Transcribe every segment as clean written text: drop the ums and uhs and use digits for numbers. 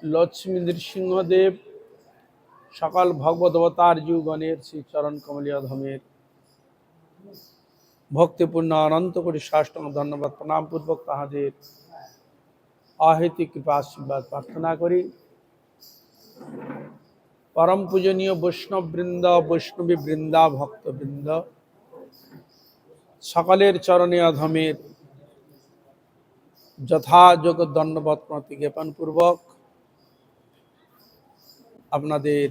লক্ষ্মী নৃসিংহদেব সকল ভগবত অবতার যুগণের শ্রী চরণ কমলীয় ধমের ভক্তিপূর্ণ অনন্ত কোটি সাষ্টাঙ্গ ধন্যবাদ প্রণাম পূর্বক তাহাদের অহেতুক কৃপা আশীর্বাদ প্রার্থনা করি। পরম পূজনীয় বৈষ্ণব বৃন্দ, বৈষ্ণবী বৃন্দা, ভক্তবৃন্দ সকলের চরণে অধমের যথাযোগ্য দণ্ডবত প্রণতি জ্ঞাপন পূর্বক আপনাদের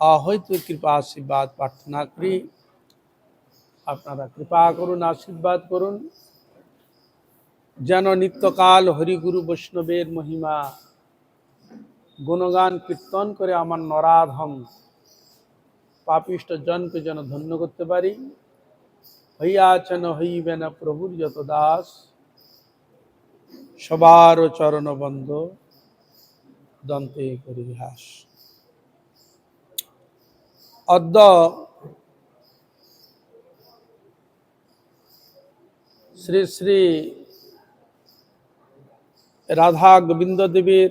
অহৈতুক কৃপা আশীর্বাদ প্রার্থনা করি। আপনারা কৃপা করুন, আশীর্বাদ করুন, যেন নিত্যকাল হরিগুরু বৈষ্ণবের মহিমা গুণগান কীর্তন করে আমার নরাধম পাপিষ্ট জনকে যেন ধন্য করতে পারি। হইয়াছেন হইবে না প্রভুর যত দাস, সবার চরণ বন্ধ দন্তে করি হাস। অদ্য শ্রী শ্রী রাধা গোবিন্দ দেবের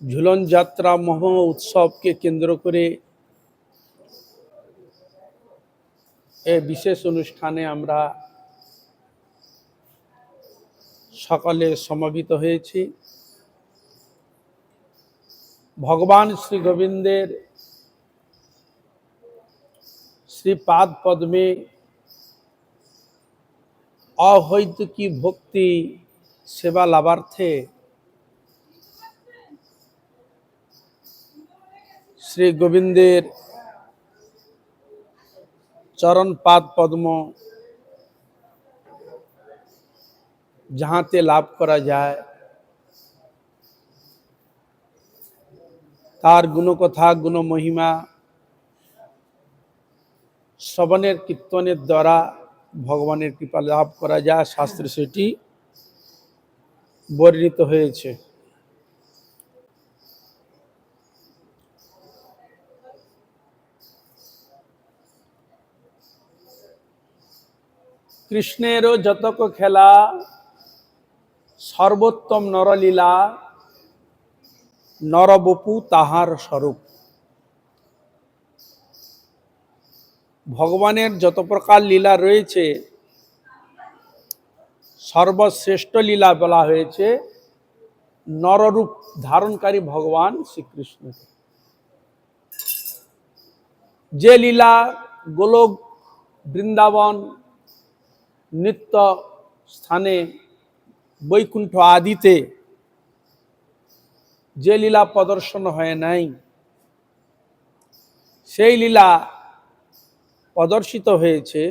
ঝুলন যাত্রা মহ উৎসবকে কেন্দ্র করে এই বিশেষ অনুষ্ঠানে আমরা সকলে সমবেত হয়েছি। ভগবান শ্রী গোবিন্দের শ্রীপাদ পদ্মে অহৈতুকী ভক্তি সেবা লাভার্থে শ্রী গোবিন্দের চরণ পাদ পদ্ম যাহাতে লাভ করা যায়, তার গুণকথা গুণ মহিমা শ্রবণের কীর্তনের দ্বারা ভগবানের কৃপা লাভ করা যায়, শাস্ত্রে সেটি বর্ণিত হয়েছে। কৃষ্ণেরও যতক খেলা, সর্বোত্তম নরলীলা, নরবপু তাহার স্বরূপ। ভগবানের যত প্রকার লীলা রয়েছে, সর্বশ্রেষ্ঠ লীলা বলা হয়েছে নররূপ ধারণকারী ভগবান শ্রীকৃষ্ণকে। যে লীলা গোলক বৃন্দাবন নিত্য স্থানে বৈকুণ্ঠ আদিতে যে লীলা প্রদর্শন হয় নাই, সেই লীলা প্রদর্শিত হয়েছে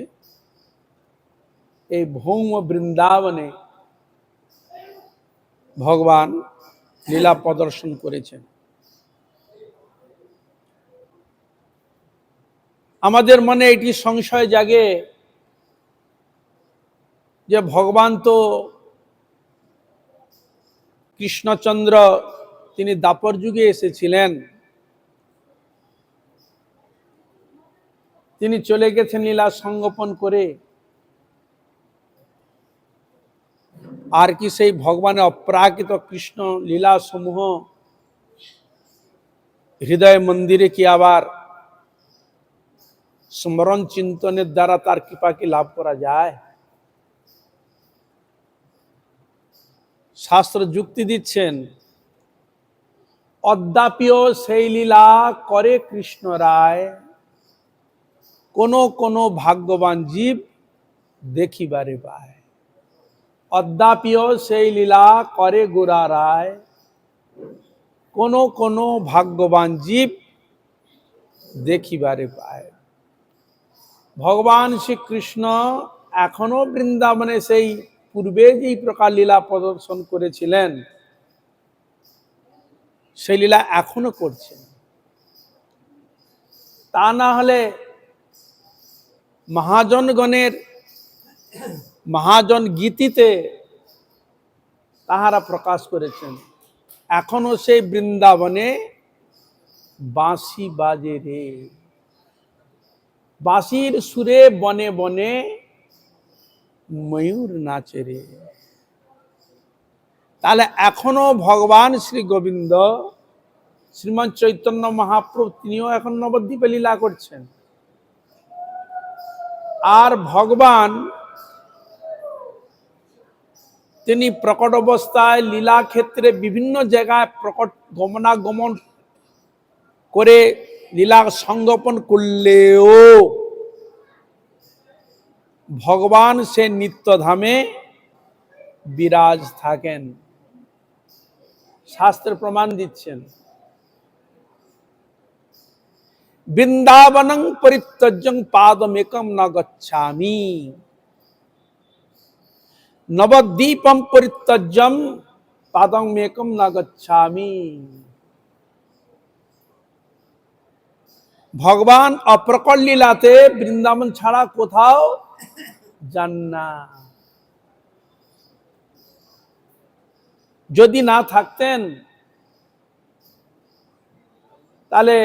এই ভৌম বৃন্দাবনে। ভগবান লীলা প্রদর্শন করেছেন। আমাদের মনে এটি সংশয় জাগে যে ভগবান তো কৃষ্ণচন্দ্র, তিনি দ্বাপর যুগে এসেছিলেন, তিনি চলে গেছেন লীলা সংগোপন করে। আর কি সেই ভগবানের অপ্রাকৃত কৃষ্ণ লীলা সমূহ হৃদয় মন্দিরে কি আবার স্মরণ চিন্তনের দ্বারা তার কৃপা কি লাভ করা যায়? শাস্ত্র যুক্তি দিচ্ছেন, অদ্যাপিও সেই লীলা করে কৃষ্ণ রায়, কোন কোন ভাগ্যবান জীব দেখিবারে পায়। অদ্যাপিও সেই লীলা করে গোরা রায়, কোন কোন ভাগ্যবান জীব দেখিবারে পায়। ভগবান শ্রীকৃষ্ণ এখনো বৃন্দাবনে সেই পূর্বে যেই প্রকার লীলা প্রদর্শন করেছিলেন, সেই লীলা এখনো করছেন। তা না হলে মহাজনগণের মহাজন গীতিতে তাহারা প্রকাশ করেছেন, এখনো সেই বৃন্দাবনে বাঁশি বাজে রে। বাঁশির সুরে বনে বনে ময়ূর নাচে রে। তাহলে এখনো ভগবান শ্রী গোবিন্দ শ্রীমান চৈতন্য মহাপ্রভু তিনিও এখন নবদ্বীপে লীলা করছেন। আর ভগবান তিনি প্রকট অবস্থায় লীলা ক্ষেত্রে বিভিন্ন জায়গায় প্রকট গমনাগমন করে লীলা সংগোপন করলেও ভগবান সে নিত্যধামে বিরাজ থাকেন, শাস্ত্র প্রমাণ দিচ্ছেন। বৃন্দাবনং পরিত্যজ্যং পাদমেকম ন গচ্ছামি, নবদ্বীপম পরিত্যজ্যং পাদমেকম ন গচ্ছামি। ভগবান অপ্রকট লীলাতে বৃন্দাবন ছাড়া কোথাও যান না। যদি না থাকতেন তাহলে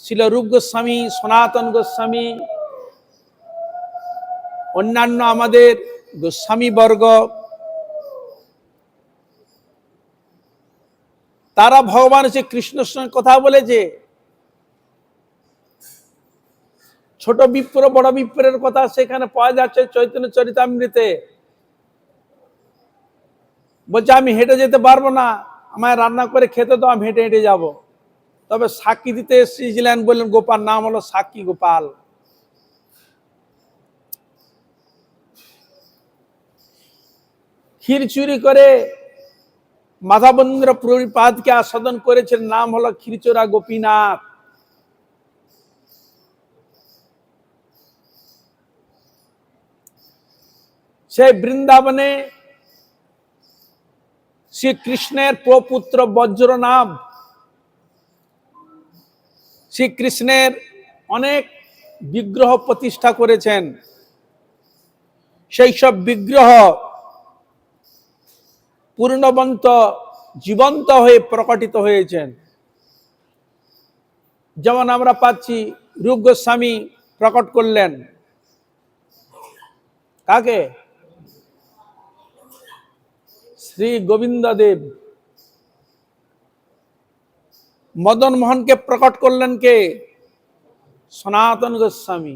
শিল রূপ গোস্বামী, সনাতন গোস্বামী, অন্যান্য আমাদের গোস্বামী বর্গ তারা ভগবান শ্রী কৃষ্ণের সঙ্গে কথা বলেছে। ছোট বিপ্র বড় বিপ্রের কথা সেখানে পাওয়া যাচ্ছে চৈতন্য চরিতামৃতে। বলছে আমি হেঁটে যেতে পারবো না, আমায় রান্না করে খেতে দাও, আমি হেঁটে হেঁটে যাব। তবে সাক্ষী দিতে এসেছিলেন, বললেন গোপাল, নাম হলো সাক্ষী গোপাল। ক্ষীর চুরি করে মাধবেন্দ্র প্রভুপাদকে আস্বাদন করেছেন, নাম হলো ক্ষীরচোরা গোপীনাথ। সেই বৃন্দাবনে শ্রীকৃষ্ণের প্রপুত্র বজ্রনাভ শ্রীকৃষ্ণের অনেক বিগ্রহ প্রতিষ্ঠা করেছেন। সেই সব বিগ্রহ পূর্ণবন্ত জীবন্ত হয়ে প্রকটিত হয়েছেন। যেমন আমরা পাচ্ছি রূপ গোস্বামী প্রকট করলেন কাকে? শ্রী গোবিন্দ দেব। মদন মোহনকে প্রকট করলেন কে? সনাতন গোস্বামী।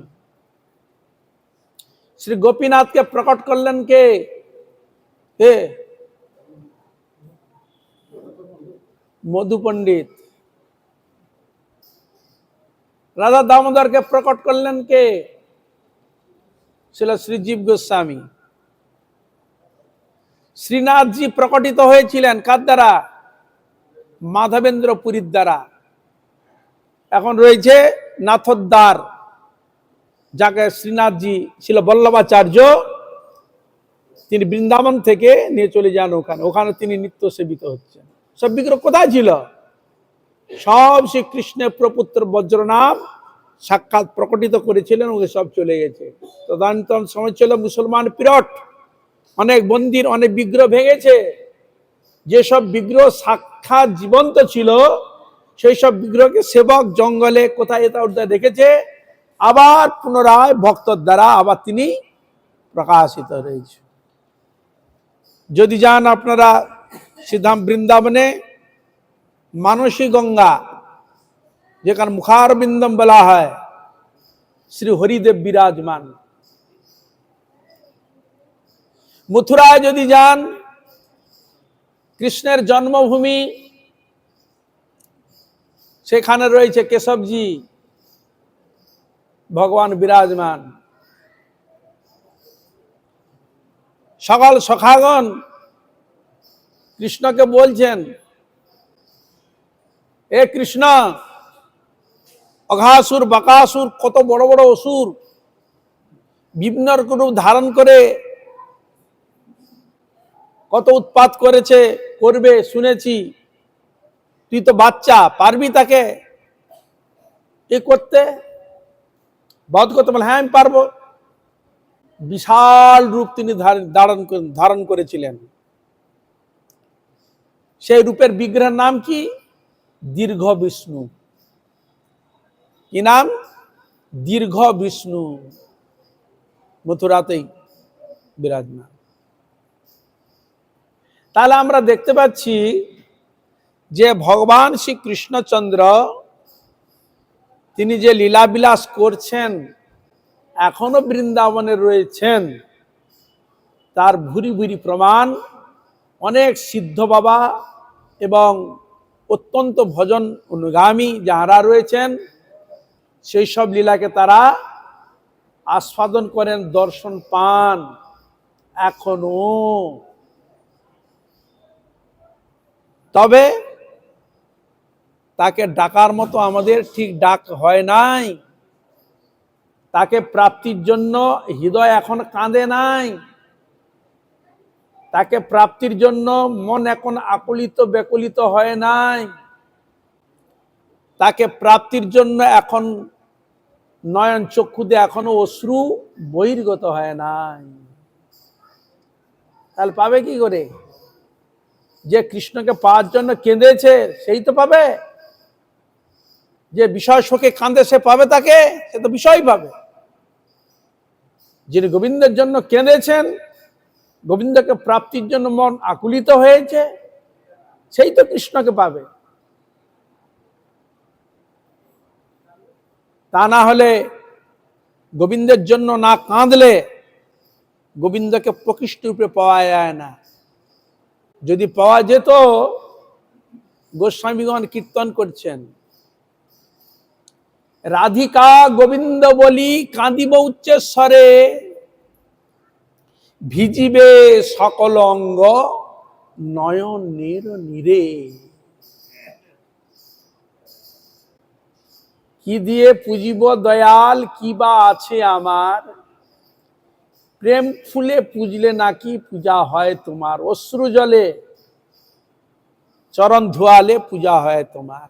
শ্রী গোপীনাথকে প্রকট করলেন কে? মধু পণ্ডিত। রাধা দামোদরকে প্রকট করলেন কে? ছিল শ্রীজীব গোস্বামী। শ্রীনাথজি প্রকটিত হয়েছিলেন কার দ্বারা? মাধবেন্দ্র পুরীর দ্বারা। এখন রয়েছে নাথোদ্দার, যাকে শ্রীনাথজি ছিল বল্লভাচার্য, তিনি বৃন্দাবন থেকে নিয়ে চলে যান ওখানে, ওখানে তিনি নিত্য সেবিত হচ্ছেন। সব বিগ্রহ কোথায় ছিল? সব শ্রীকৃষ্ণের প্রপুত্র বজ্রনাভ সাক্ষাৎ প্রকটিত করেছিলেন, ওকে সব চলে গেছে। তদানীন্তন সময় ছিল মুসলমান পিরিয়ড, অনেক মন্দির অনেক বিগ্রহ ভেঙেছে। যেসব বিগ্রহ সাক্ষাৎ জীবন্ত ছিল সেই সব বিগ্রহকে সেবক জঙ্গলে কোথায় এটা ওটা দেখেছে, আবার পুনরায় ভক্তর দ্বারা আবার তিনি প্রকাশিত হয়েছে। যদি যান আপনারা শ্রীধাম বৃন্দাবনে, মানসী গঙ্গা যেখানে মুখারবিন্দম বলা হয়, শ্রী হরিদেব বিরাজমান। মথুরায় যদি যান, কৃষ্ণের জন্মভূমি, সেখানে রয়েছে কেশবজি, ভগবান বিরাজমান। সকল সখাগণ কৃষ্ণকে বলছেন, এ কৃষ্ণ, অঘাসুর বাকাসুর কত বড় বড় অসুর বিভিন্ন রূপ ধারণ করে কত উৎপাত করেছে, করবে শুনেছি, তুই তো বাচ্চা, পারবি তাকে এ করতে, বধ করতে? বলে হ্যাঁ আমি পারবো। বিশাল রূপ তিনি ধারণ করেছিলেন। সেই রূপের বিগ্রহের নাম কি? দীর্ঘ বিষ্ণু। কি নাম? দীর্ঘ বিষ্ণু। মথুরাতেই বিরাজমান। তাহলে আমরা দেখতে পাচ্ছি যে ভগবান শ্রী কৃষ্ণচন্দ্র তিনি যে লীলাবিলাস করছেন, এখনো বৃন্দাবনে রয়েছেন, তার ভুরি ভুরি প্রমাণ অনেক সিদ্ধ বাবা এবং অত্যন্ত ভজন অনুগামী যাহারা রয়েছেন, সেই সব লীলাকে তারা আস্বাদন করেন, দর্শন পান এখনো। তবে তাকে ডাকার মতো আমাদের ঠিক ডাক হয় নাই, তাকে প্রাপ্তির জন্য হৃদয় এখন কাঁদে নাই, তাকে প্রাপ্তির জন্য মন এখন আকুলিত ব্যাকুলিত হয় নাই, তাকে প্রাপ্তির জন্য এখন নয়ন চক্ষু দিয়ে এখনো অশ্রু বহির্গত হয় নাই। তাহলে পাবে কি করে? যে কৃষ্ণকে পাওয়ার জন্য কেঁদেছে সেই তো পাবে। যে বিষয় শোকে কাঁদে সে পাবে, তাকে সে তো বিষয় পাবে। যিনি গোবিন্দের জন্য কেঁদেছেন, গোবিন্দকে প্রাপ্তির জন্য মন আকুলিত হয়েছে, সেই তো কৃষ্ণকে পাবে। তা না হলে গোবিন্দের জন্য না কাঁদলে গোবিন্দকে প্রকৃষ্ট রূপে পাওয়া যায় না। যদি পাওয়া যেত, গোস্বামীগণ কীর্তন করছেন, রাধিকা গোবিন্দ বলি কাঁদিব উচ্চস্বরে, ভিজিবে সকল অঙ্গ নয়নের নীরে। কি দিয়ে পুজিব দয়াল, কি বা আছে আমার, প্রেম ফুলে পুজলে নাকি পূজা হয় তোমার, অশ্রু জলে চরণ ধোয়ালে পূজা হয় তোমার।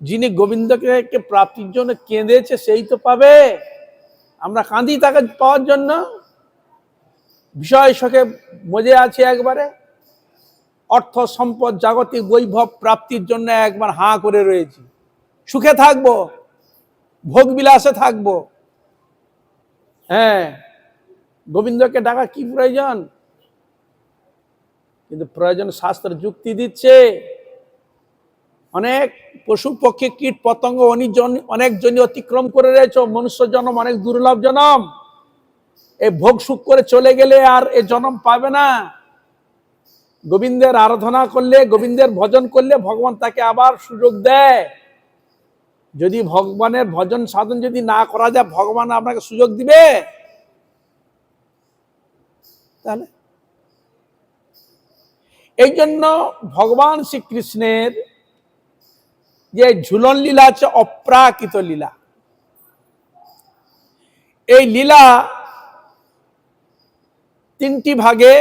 যিনি গোবিন্দকে প্রাপ্তির জন্য কেঁদেছে সেই তো পাবে। আমরা কাঁদি তাকে পাওয়ার জন্য, বিষয় শোকে মজে আছে একবারে, অর্থ সম্পদ জাগতিক বৈভব প্রাপ্তির জন্য একবার হাঁ করে রয়েছি, সুখে থাকবো, ভোগ বিলাসে থাকবো। হ্যাঁ, গোবিন্দকে ডাকা কি প্রয়োজন? কিন্তু প্রয়োজন শাস্ত্র যুক্তি দিচ্ছে, অনেক পশু পক্ষী কীট পতঙ্গ অনেক জনই অতিক্রম করে রয়েছে, মনুষ্য জন্ম অনেক দুর্লভ জন্ম, এই ভোগ সুখ করে চলে গেলে আর এ জন্ম পাবে না। গোবিন্দের আরাধনা করলে, গোবিন্দের ভজন করলে ভগবান তাকে আবার সুযোগ দেয়। যদি ভগবানের ভজন সাধন যদি না করা যায়, ভগবান আপনাকে সুযোগ দিবে? তাহলে এই জন্য ভগবান শ্রীকৃষ্ণের যে ঝুলন লীলা আছে, অপ্রাকৃত লীলা, এই লীলা তিনটি ভাগে,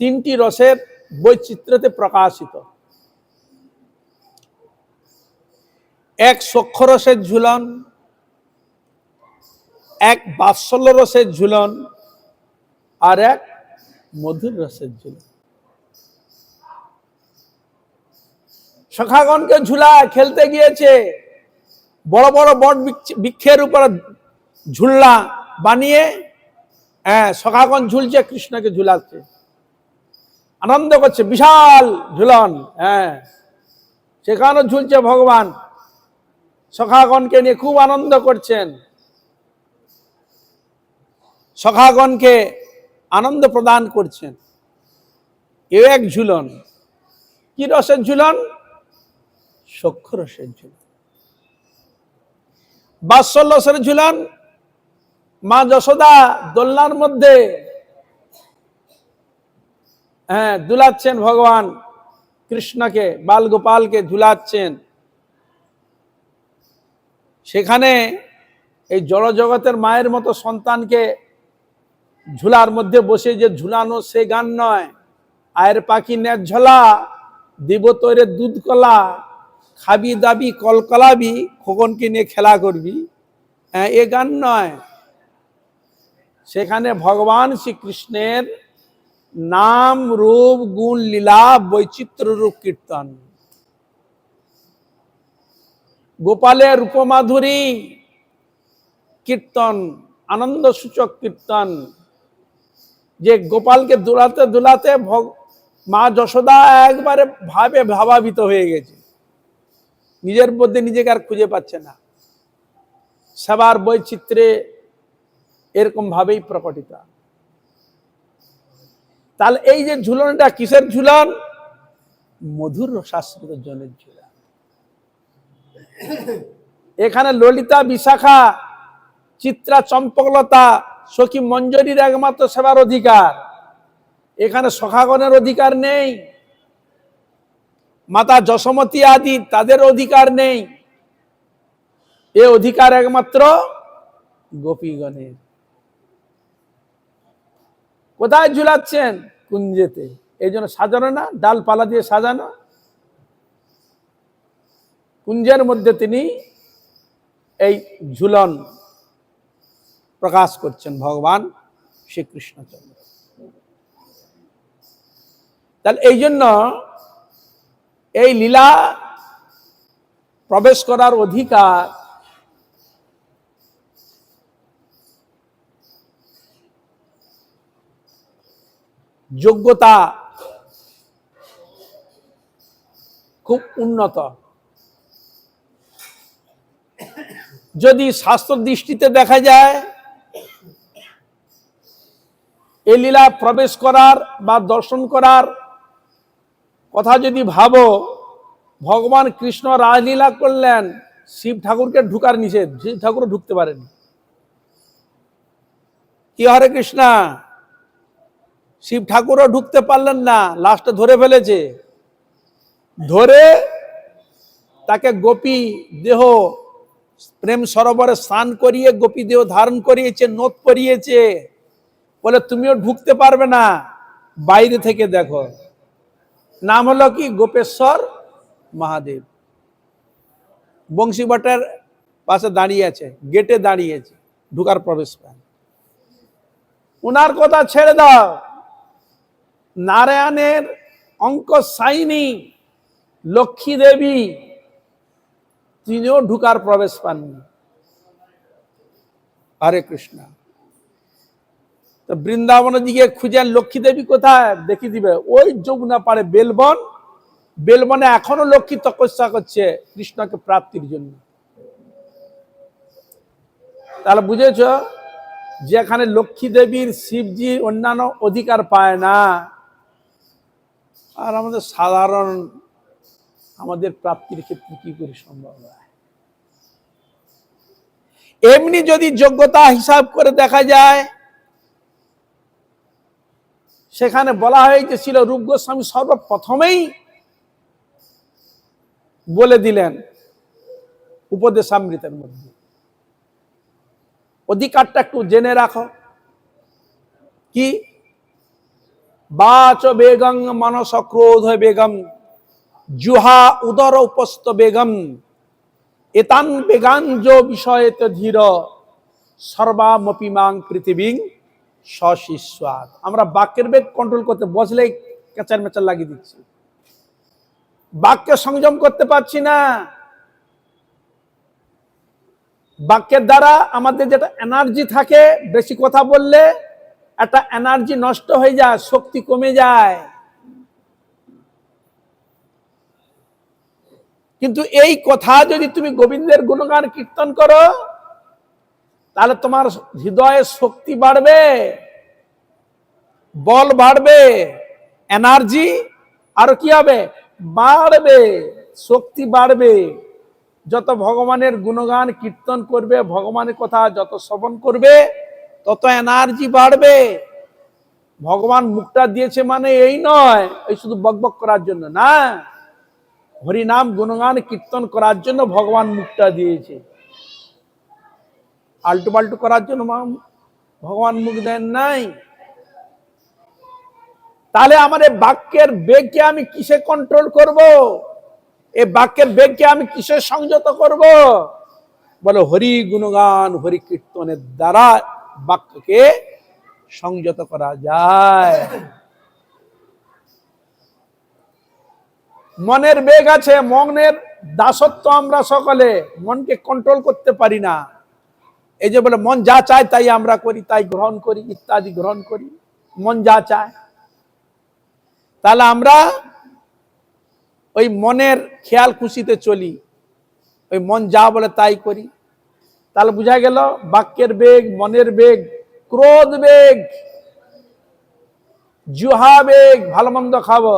তিনটি রসের বৈচিত্র্যতে প্রকাশিত। এক সখ্য রসের ঝুলন, এক বাৎসল্য রসের ঝুলন, আর এক মধুর রসের ঝুলন। সখাগণকে ঝুলা খেলতে গিয়েছে, বড় বড় বট বৃক্ষের উপর ঝুলনা বানিয়ে, হ্যাঁ, সখাগণ ঝুলছে, কৃষ্ণকে ঝুলাচ্ছে, আনন্দ করছে, বিশাল ঝুলন। হ্যাঁ, সেখানেও ঝুলছে ভগবান, সখাগণকে নিয়ে খুব আনন্দ করছেন, সখাগণকে আনন্দ প্রদান করছেন। এ এক ঝুলন। কি রসের ঝুলন? সখ্য রসের ঝুলন। বাৎসল্য রসের ঝুলন, মা যশোদা দোলনার মধ্যে, হ্যাঁ, দুলাচ্ছেন ভগবান কৃষ্ণকে, বাল গোপালকে ঝুলাচ্ছেন। সেখানে এই জড় জগতের মায়ের মতো সন্তানকে ঝুলার মধ্যে বসে যে ঝুলানো, সে গান নয়। আয়ের পাখি নেট ঝোলা, দিব তৈরে দুধ কলা, খাবি দাবি কলকলাবি, খোকনকে নিয়ে খেলা করবি, হ্যাঁ, এ গান নয়। সেখানে ভগবান শ্রীকৃষ্ণের নাম রূপ গুণ লীলা বৈচিত্র্য রূপ কীর্তন, গোপালের রূপমাধুরী কীর্তন, আনন্দ সূচক কীর্তন, যে গোপালকে দুলাতে দুলাতে মা যশোদা একবারে ভাবাবিত হয়ে গেছে, নিজের মধ্যে নিজেকে আর খুঁজে পাচ্ছে না। সেবার বৈচিত্র্যে এরকম ভাবেই প্রকটিত। তাহলে এই যে ঝুলনটা কিসের ঝুলন? মধুর রসাস্রিত জনের ঝুলন। এখানে ললিতা, বিশাখা, চিত্রা, চম্পকলতা, সখী মঞ্জরীর একমাত্র সেবার অধিকার, এখানে সখাগণের অধিকার নেই, মাতা যশোমতী আদি তাদের অধিকার নেই। এ অধিকার একমাত্র গোপীগণের। কোথায় ঝুলাচ্ছেন? কুঞ্জেতে। এই জন্য সাজানো না, ডালপালা দিয়ে সাজানো। কুঞ্জের মধ্যে তিনি এই ঝুলন প্রকাশ করছেন ভগবান শ্রীকৃষ্ণচন্দ্র। তাহলে এই জন্য এই লীলা প্রবেশ করার অধিকার যোগ্যতা খুব উন্নত। যদি শাস্ত্র দৃষ্টিতে দেখা যায়, এই লীলা প্রবেশ করার বা দর্শন করার কথা যদি ভাবো, ভগবান কৃষ্ণ রাসলীলা করলেন, শিব ঠাকুরকে ঢুকার নিষেধ, শিব ঠাকুরও ঢুকতে পারেন। কি হরে কৃষ্ণ, শিব ঠাকুরও ঢুকতে পারলেন না, লাস্টে ধরে ফেলেছে। ধরে তাকে গোপী দেহ প্রেম সরোবরে স্নান করিয়ে গোপী দেহ ধারণ করিয়েছে, নথ পরিয়েছে, বলে তুমিও ঢুকতে পারবে না, বাইরে থেকে দেখো। নাম হলো কি? গোপেশ্বর মহাদেব। বংশী ভট্টের পাশে দাঁড়িয়ে আছে, গেটে দাঁড়িয়েছে, ঢুকার প্রবেশ পায়। উনার কথা ছেড়ে দাও, নারায়ণের অঙ্ক সাইনি লক্ষ্মী দেবী, তিনিও ঢুকার প্রবেশ পাননি। হরে কৃষ্ণ। তো বৃন্দাবনের দিকে খুঁজেন লক্ষ্মী দেবী কোথায়, দেখি দিবে ওই যমুনা পাড়ে বেলবন। বেলবনে এখনো লক্ষ্মী তপস্যা করছে কৃষ্ণকে প্রাপ্তির জন্য। তাহলে বুঝেছ, যেখানে লক্ষ্মী দেবীর শিবজি অন্যান্য অধিকার পায় না, আর আমাদের সাধারণ আমাদের প্রাপ্তির ক্ষেত্রে কি করে সম্ভব হয়? এমনি যদি যোগ্যতা হিসাব করে দেখা যায়, সেখানে বলা হয়েছে ছিল রূপ গোস্বামী সর্বপ্রথমেই বলে দিলেন উপদেশামৃতের মধ্যে, অধিকারটা একটু জেনে রাখো। কি? বাচ বেগং মানস ক্রোধ বেগম জুহা উদর উপস্থ বেগম এতান বেগাঞ্জ বিষয়েত ধীর সর্বামপি মাং পৃথিবী সশিস্বাদ। আমরা বাক্যের বেগ কন্ট্রোল করতে বসলেই কেঁচার মেচার লাগিয়ে দিচ্ছি, বাক্যে সংযম করতে পারছি না। বাক্যের দ্বারা আমাদের যেটা এনার্জি থাকে, বেশি কথা বললে একটা এনার্জি নষ্ট হয়ে যায়, শক্তি কমে যায়। কিন্তু এই কথা যদি তুমি গোবিন্দের গুণগান কীর্তন করো, তাহলে তোমার হৃদয়ে শক্তি বাড়বে, বল বাড়বে, এনার্জি আরো কি হবে? বাড়বে, শক্তি বাড়বে। যত ভগবানের গুণগান কীর্তন করবে, ভগবানের কথা যত শ্রবণ করবে, তত এনার্জি বাড়বে। ভগবান মুখটা দিয়েছে মানে এই নয় এই শুধু বকবক করার জন্য না, হরিনাম গুণগান কীর্তন করার জন্য ভগবান মুখটা দিয়েছে। আল্টু পাল্টু করার জন্য ভগবান মুখ দেন নাই। তাহলে আমার এই বাক্যের বেগকে আমি কিসে কন্ট্রোল করব? এই বাক্যের বেগকে আমি কিসে সংযত করব? বলে হরি গুণগান হরি কীর্তনের দ্বারা বাক্যকে সংযত করা যায়। মনের বেগ আছে, মনের দাসত্ব আমরা সকলে, মনকে কন্ট্রোল করতে পারি না। এই যে বলে মন যা চায় তাই আমরা করি, তাই গ্রহণ করি ইত্যাদি গ্রহণ করি, মন যা চায়। তাহলে আমরা ওই মনের খেয়াল খুশিতে চলি, ওই মন যা বলে তাই করি। তাহলে বোঝা গেল বাক্যের বেগ, মনের বেগ, ক্রোধ বেগ, জুহা বেগ, ভালো মন্দ খাবো,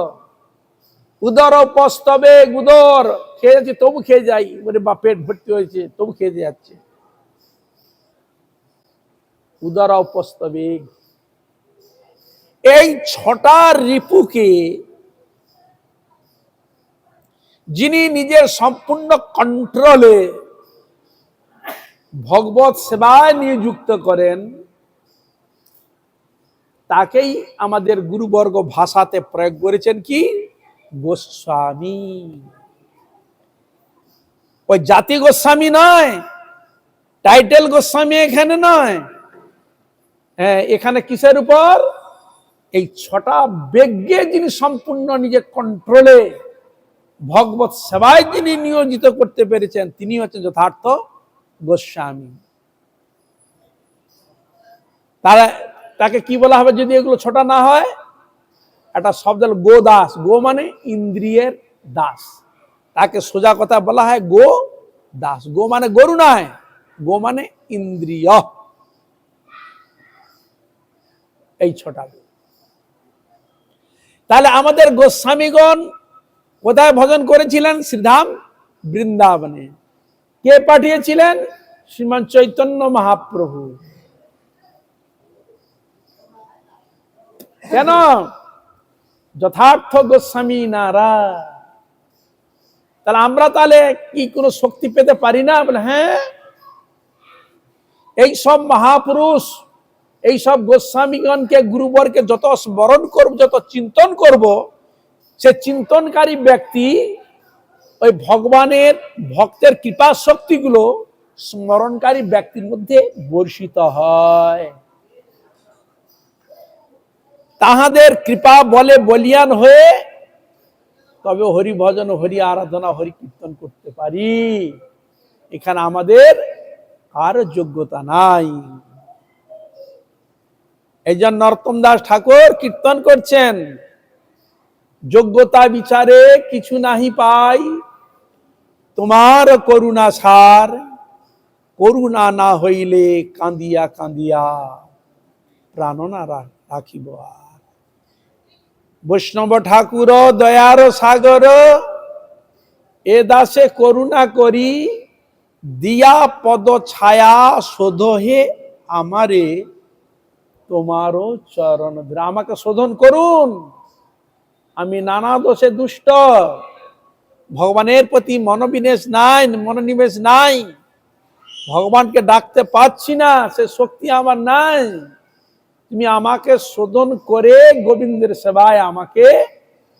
উদর পস্ত বেগ, উদর খেয়ে যাচ্ছে তবু খেয়ে যাই, বলে বা পেট ভর্তি হয়েছে তবু খেয়ে যাচ্ছে, উদর পস্ত বেগ। এই ছটা রিপুকে যিনি নিজের সম্পূর্ণ কন্ট্রোলে ভগবত সেবায় নিযুক্ত করেন, তাকেই আমাদের গুরুবর্গ ভাষাতে প্রয়োগ করেছেন কি? গোস্বামী। ওই জাতি গোস্বামী নয়, টাইটেল গোস্বামী এখানে নয়। হ্যাঁ, এখানে কিসের উপর? এই ছটা বেগে যিনি সম্পূর্ণ নিজের কন্ট্রোলে ভগবত সেবায় যিনি নিয়োজিত করতে পেরেছেন, তিনি হচ্ছেন যথার্থ গোস্বামী। তাকে কি বলা হবে যদি এগুলো ছটা না হয়? একটা শব্দ হল গো দাস। গো মানে ইন্দ্রিয়ের দাস, তাকে সোজা কথা বলা হয় গো দাস। গো মানে গরু নয়, গো মানে ইন্দ্রিয়। এই ছটা। তাহলে আমাদের গোস্বামীগণ কোথায় ভজন করেছিলেন? শ্রীধাম বৃন্দাবনে। কে পাঠিয়েছিলেন? শ্রীমান চৈতন্য মহাপ্রভু। কেন? যথার্থ গোস্বামী নারা। তাহলে আমরা তাহলে কি কোনো শক্তি পেতে পারি না? বলে হ্যাঁ, এই সব মহাপুরুষ, এই সব গোস্বামীগণকে, গুরুবরকে যত স্মরণ করব, যত চিন্তন করব, সে চিন্তনকারী ব্যক্তি ওই ভগবানের ভক্তের কৃপা শক্তিগুলো স্মরণকারী ব্যক্তির মধ্যে বর্ষিত হয়। তাহাদের কৃপা বলে বলিয়ান হয়ে তবে হরি ভজন, হরি আরাধনা, হরি কীর্তন করতে পারি। এখানে আমাদের আর যোগ্যতা নাই। এই জন্য নরোত্তম দাস ঠাকুর কীর্তন করছেন, যোগ্যতা বিচারে কিছু নাহি পাই, তোমার করুণা সার, করুণা না হইলে কাঁদিয়া কাঁদিয়া প্রাণ না রাখিব আর। বৈষ্ণব ঠাকুর দয়ার সাগর, এ দাসে করুণা করি, দিয়া পদ ছায়া শোধ হে আমারে, তোমারও চরণ। আমাকে শোধন করুন, আমি নানা দোষে দুষ্ট, ভগবানের প্রতি মনোনিবেশ নাই, ভগবানকে ডাকতে পারছি না, সে শক্তি আমার নাই। তুমি আমাকে শোধন করে গোবিন্দের সেবায় আমাকে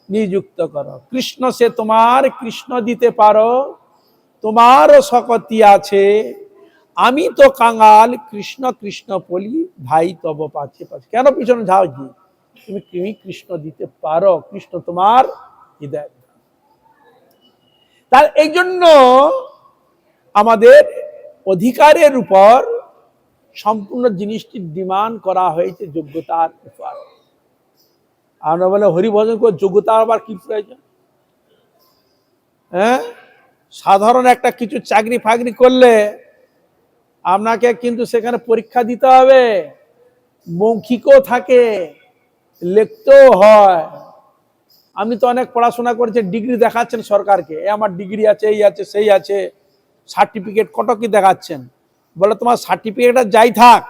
নিযুক্ত করো। কৃষ্ণ সে তোমার কৃষ্ণ দিতে পারো, তোমারও শক্তি আছে, আমি তো কাঙাল, কৃষ্ণ কৃষ্ণ বলি ভাই তব পাছে পাছে। কেন পিছনে ঝাউছি? তুমি কৃষ্ণ দিতে পারো, কৃষ্ণ তোমার হৃদয়। তার এই জন্য আমাদের অধিকারের উপর সম্পূর্ণ জিনিসটি ডিমান্ড করা হয়েছে যোগ্যতার উপর। আমরা বলে হরিভজন করে যোগ্যতা আবার কি প্রয়োজন? হ্যাঁ, সাধারণ একটা কিছু চাকরি ফাকরি করলে আপনাকে কিন্তু সেখানে পরীক্ষা দিতে হবে, মৌখিকও থাকে, লিখতেও হয়। আপনি তো অনেক পড়াশোনা করেছেন, ডিগ্রি দেখাচ্ছেন সরকারকে, আমার ডিগ্রি আছে, এই আছে, সেই আছে, সার্টিফিকেট কত কি দেখাচ্ছেন। বলে তোমার সার্টিফিকেটটা যাই থাক,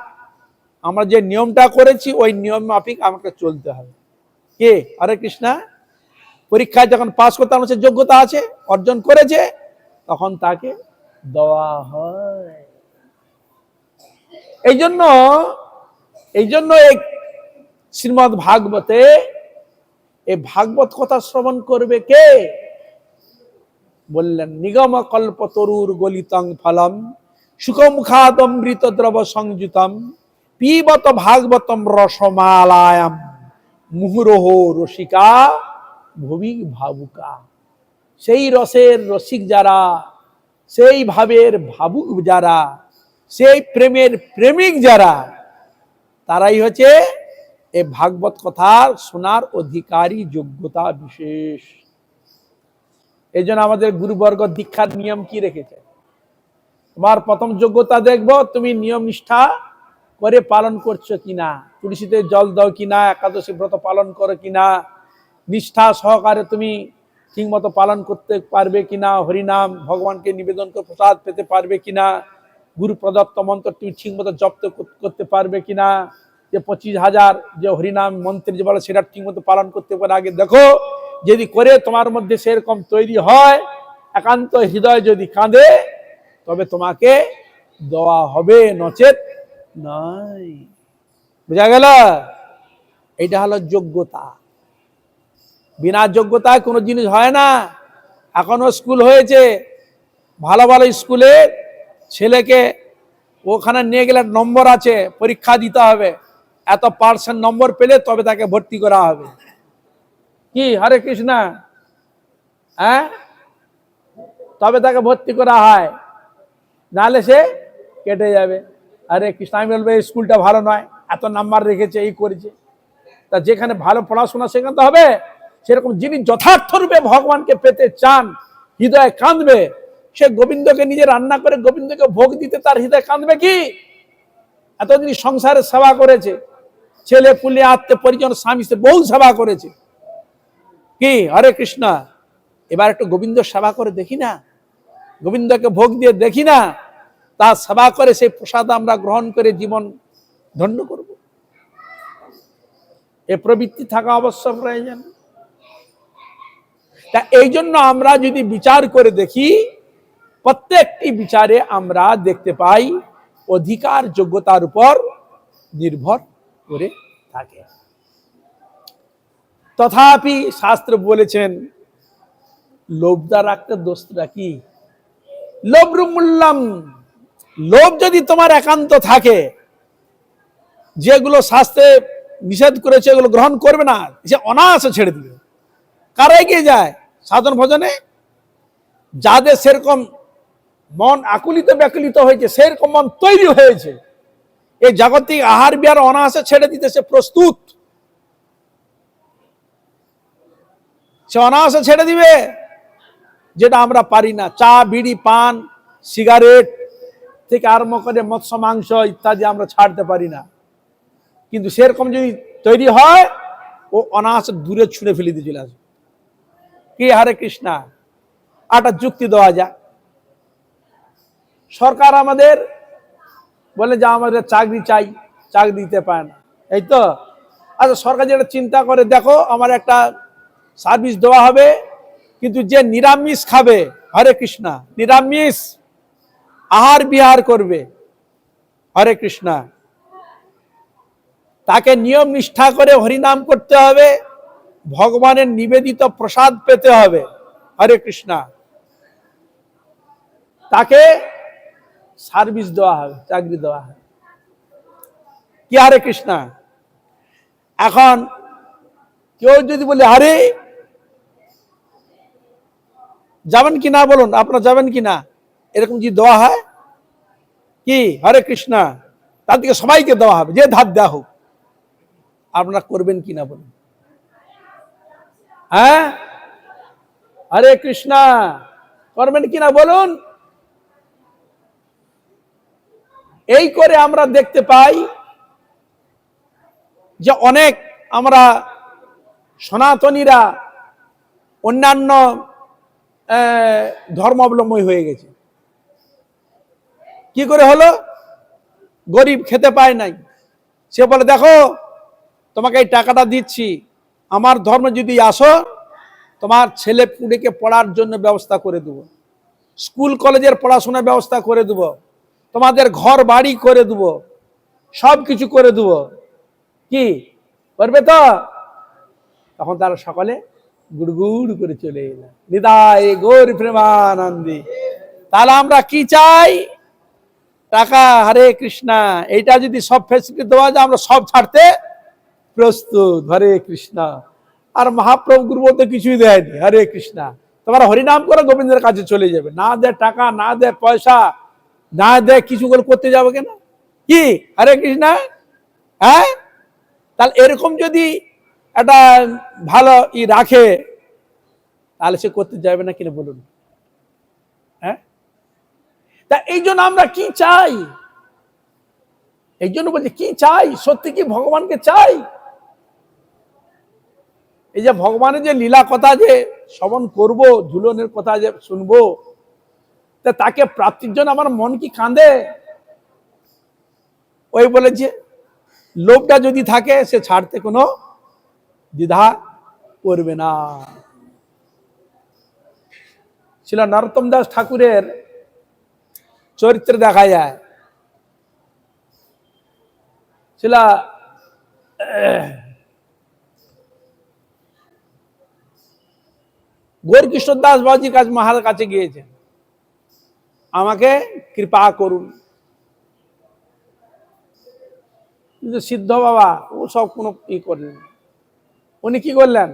আমরা যে নিয়মটা করেছি ওই নিয়ম মাফিক আমাকে চলতে হবে। কে? হরে কৃষ্ণা। পরীক্ষায় যখন পাস করতে আমার যোগ্যতা আছে, অর্জন করেছে, তখন তাকে দেওয়া হয়। এই জন্য এই শ্রীমদ্ ভাগবতে এই ভাগবত কথা শ্রবণ করবে কে? বললেন নিগম কল্প তরুর গলিতং ফলম, সুখমুখাদমৃত দ্রব সংযুতম, পিবত ভাগবতম রসমালায়াম, মুহুরহ রসিকা ভুবি ভাবুকা। সেই রসের রসিক যারা, সেই ভাবের ভাবুক যারা, সেই প্রেমের প্রেমিক যারা, তারাই হচ্ছে এই ভাগবত কথা শোনার অধিকারী যোগ্যতা বিশেষ। এই জন্য আমাদের গুরুবর্গ দীক্ষার নিয়ম কি রেখেছে, তোমার প্রথম যোগ্যতা দেখবো তুমি নিয়ম নিষ্ঠা করে পালন করছো কিনা, তুলসীতে জল দাও কিনা, একাদশী ব্রত পালন করো কিনা, নিষ্ঠা সহকারে তুমি ঠিক মতো পালন করতে পারবে কিনা, হরিনাম ভগবানকে নিবেদন করে প্রসাদ পেতে পারবে কিনা, গুরু প্রদত্ত মন্ত্র তুমি ঠিক মতো জপ করতে পারবে কিনা, যে 25,000 যে হরিনাম মন্ত্রে যে বলে সেটা ঠিক মতো পালন করতে পারে আগে দেখো। যদি করে তোমার মধ্যে সেরকম তৈরি হয়, একান্ত হৃদয় যদি কাঁদে, তবে তোমাকে দেওয়া হবে, নচেত নাই। বুঝা গেল? এটা হলো যোগ্যতা। বিনা যোগ্যতায় কোনো জিনিস হয় না। এখনো স্কুল হয়েছে, ভালো ভালো স্কুলে ছেলেকে ওখানে নিয়ে গেলে নম্বর আছে, পরীক্ষা দিতে হবে, এত পার্সেন্ট নম্বর পেলে তবে তাকে ভর্তি করা হবে। কি হরে কৃষ্ণ, হ্যাঁ, তবে তাকে ভর্তি করা হয়, নাহলে সে কেটে যাবে। হরে কৃষ্ণ, আমি বলবো এই স্কুলটা ভালো নয়, এত নাম্বার রেখেছে, এই করেছে। তা যেখানে ভালো পড়াশোনা শেখাতে হবে, সেরকম যিনি যথার্থ রূপে ভগবানকে পেতে চান, হৃদয় কাঁদবে, সে গোবিন্দকে নিজে রান্না করে গোবিন্দকে ভোগ দিতে তার হৃদয় কাঁদবে কি? এতদিন সংসারে সেবা করেছে, ছেলে পুলে আত্মীয় পরিজন স্বামী স্ত্রী বহু সেবা করেছে, কি হরে কৃষ্ণ, এবার একটু গোবিন্দ সেবা করে দেখি না, গোবিন্দকে ভোগ দিয়ে দেখি না, তার সেবা করে সেই প্রসাদ আমরা গ্রহণ করে জীবন ধন্য করব। এ প্রবৃত্তি থাকা অবশ্যই প্রয়োজন। তা এই জন্য আমরা যদি বিচার করে দেখি, প্রত্যেকটি বিচারে আমরা দেখতে পাই অধিকার যোগ্যতার উপর নির্ভর করে থাকে। তথাপি শাস্ত্র বলেছেন লোভটা রাখতে দোষটা কি? লোভ মূল্যম, লোভ যদি তোমার একান্ত থাকে, যেগুলো শাস্ত্রে নিষেধ করেছে এগুলো গ্রহণ করবে না, সে অনায়াসে ছেড়ে দিবে। কারা এগিয়ে যায় সাধন ভজনে? যাদের সেরকম মন আকুলিত ব্যাকুলিত হয়েছে, সেরকম মন তৈরি হয়েছে, এই জাগতিক আহার বিহার অনায়াসে ছেড়ে দিতে সে প্রস্তুত, সে অনায়াসে ছেড়ে দিবে। যেটা আমরা পারি না, চা বিড়ি পান সিগারেট থেকে আরম্ভ করে মৎস্য মাংস ইত্যাদি আমরা ছাড়তে পারি না, কিন্তু সেরকম যদি তৈরি হয়, ও অনায়াসে দূরে ছুঁড়ে ফেলে দিয়ে চলে আসবে। কি হরে কৃষ্ণ, একটা যুক্তি দেওয়া যায়। সরকার আমাদের বলে যে আমাদের চাকরি চাই, চাকরি দিতে পারে না, এই তো। আচ্ছা, সরকার যেটা চিন্তা করে, দেখো আমার একটা সার্ভিস দেওয়া হবে, কিন্তু যে নিরামিষ খাবে, হরে কৃষ্ণ, নিরামিষ আহার বিহার করবে, হরে কৃষ্ণ, তাকে নিয়ম নিষ্ঠা করে হরিনাম করতে হবে, ভগবানের নিবেদিত প্রসাদ পেতে হবে, হরে কৃষ্ণ, তাকে সার্ভিস দেওয়া হবে, চাকরি দেওয়া হবে। কি হরে কৃষ্ণ। এখন কেউ যদি বলে আরে যাবেন কি না, বলুন আপনারা যাবেন কি না, এরকম যদি দেওয়া হয়, কি হরে কৃষ্ণ, তার দিকে সবাইকে দেওয়া হবে, যে ধার দেওয়া হোক, আপনারা করবেন কিনা বলুন? হ্যাঁ, হরে কৃষ্ণ, করবেন কিনা বলুন? এই করে আমরা দেখতে পাই যে অনেক আমরা সনাতনীরা অন্যান্য ধর্মাবলম্বী হয়ে গেছে। কি করে হলো? গরিব খেতে পায় নাই, সে বলে দেখো তোমাকে এই টাকাটা দিচ্ছি, আমার ধর্ম যদি আসো, তোমার ছেলে পুড়েকে পড়ার জন্য ব্যবস্থা করে দেবো, স্কুল কলেজের পড়াশোনার ব্যবস্থা করে দেবো, তোমাদের ঘর বাড়ি করে দেবো, সব কিছু করে দেবো। কি করবে তো? তখন তারা সকলে গুড়গুড় করে চলে এলেন, নিতাই গৌর প্রেমানন্দে। তাহলে আমরা কি চাই? টাকা, হরে কৃষ্ণ। এইটা যদি সব ফেসিলিটি দেওয়া যায়, আমরা সব ছাড়তে প্রস্তুত, হরে কৃষ্ণ। আর মহাপ্রভু গুরু বলতে কিছুই দেয়নি, হরে কৃষ্ণ, তোমরা হরিনাম করে গোবিন্দের কাছে চলে যাবে, না দেয় টাকা, না দেয় পয়সা, না দেয় কিছু করে করতে যাবে কেন? কি হরে কৃষ্ণ, হ্যাঁ? তাহলে এরকম যদি একটা ভালো রাখে, তাহলে সে করতে যাবে না কিনা বলুন? হ্যাঁ, তা এই জন্য আমরা কি চাই? এই জন্য বলছি কি চাই, সত্যি কি ভগবানকে চাই? এই যে ভগবানের যে লীলা কথা যে শ্রবণ করব, ঝুলনের কথা যে শুনবো, তা তাকে প্রাপ্তির জন্য আমার মন কি কাঁদে? ওই বলেছে লোভটা যদি থাকে সে ছাড়তে কোনো দ্বিধা করবে না। ছিল নরোত্তম দাস ঠাকুরের চরিত্রে দেখা যায়, ছিল গৌরকৃষ্ণ দাস বাবুজির কাছে, মহারাজের কাছে গিয়েছেন, আমাকে কৃপা করুন। কিন্তু সিদ্ধ বাবা ও সব কোনো করলেন। উনি কি করলেন,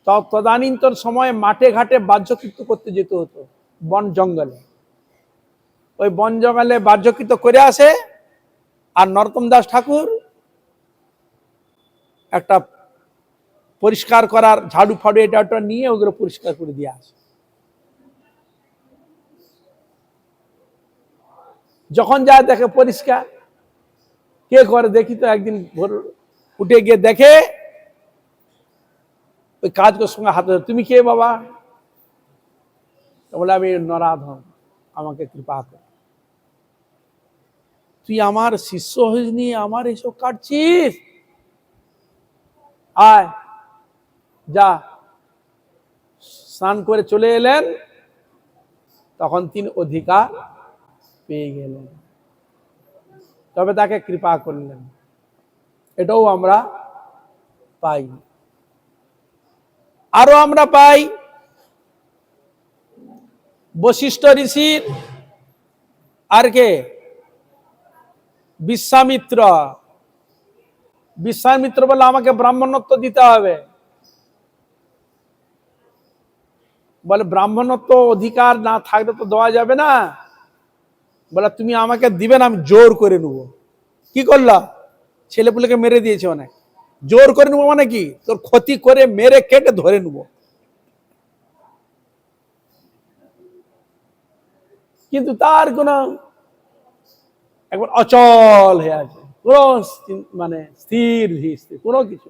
তদানীন্তন সময়ে মাঠে ঘাটে বাহ্যকৃত্য করতে যেতে হতো, বন জঙ্গলে। ওই বন জঙ্গলে বাহ্যকৃত্য করে আসে, আর নরোত্তম দাস ঠাকুর একটা পরিষ্কার করার ঝাড়ু ফাড়ু এটা ওটা নিয়ে ওগুলো পরিষ্কার করে দিয়ে আসে। যখন যায় দেখে পরিষ্কার, কে করে দেখি তো, একদিন ভোর উঠে গিয়ে দেখে ওই কাজ করার সঙ্গে হাতে, তুমি কে বাবা? বলে আমি নরাধম, আমাকে কৃপা কর। তুই আমার শিষ্য হইনি, আমার এসব কাটছিস? আয় যা। স্নান করে চলে এলেন, তখন তিনি অধিকার পেয়ে গেলেন, তবে তাকে কৃপা করলেন। এটাও আমরা পাই। আরো আমরা পাই বশিষ্ঠ ঋষির আর কে, বিশ্বামিত্র। বিশ্বামিত্র বলে আমাকে ব্রাহ্মণত্ব দিতে হবে। বলে ব্রাহ্মণত্ব অধিকার না থাকলে তো দেওয়া যাবে না। বলে তুমি আমাকে দিবে না, আমি জোর করে নেবো। কি করলা, ছেলেপুলেকে মেরে দিয়েছে অনেক, জোর করে নেবো মানে কি, তোর ক্ষতি করে মেরে কেটে ধরে নেবো। কিন্তু তার কোন একবার অচল হয়ে আছে, কোন মানে স্থির কোনো কিছু।